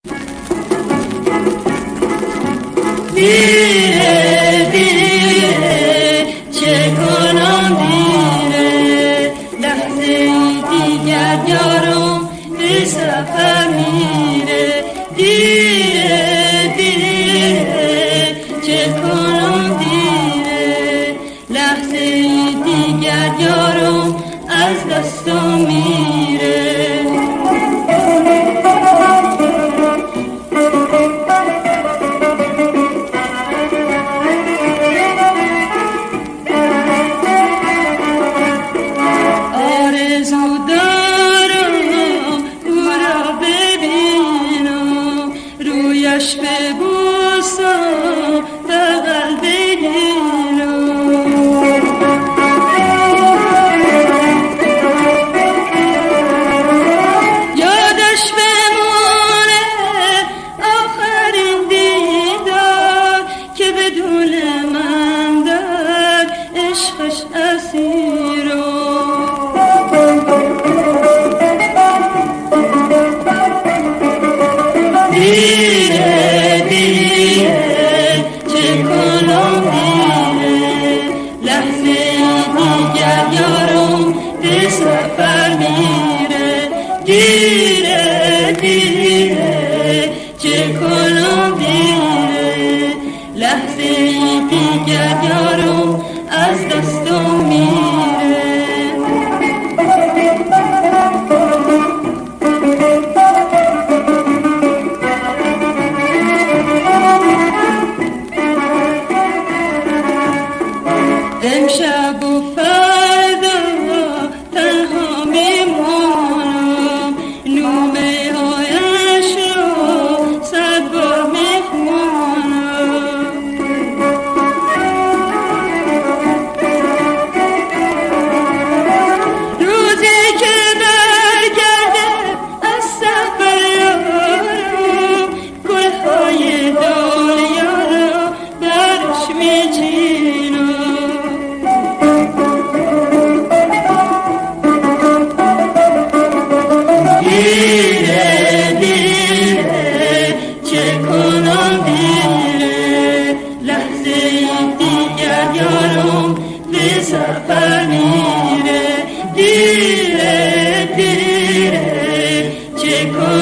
Dire, dire, چه کنم دیره لحظه دیگر یارم به سفر میره دیره دیره چه کنم دیره لحظه دیگر یارم از دستم میره رویش ببوسم بغل بگیرم یادش بمونه آخرین دیدار که بدون من در عشقش اسیرم دیره دیره چه کنم دیره لحظه دیگر یارم به سفر میره دیره دیره چه کنم دیره لحظه دیگر یارم از دستم میره امشب و فردا تنها میمانم نومه هایش رو 100 بار میخوانم روزی که برگرده از سفر یارم گلهای دنیا رو برش میچینم دیره دیره چه کنم دیره لحظه دیگر یارم به سفر میره دیره دیره چه کنم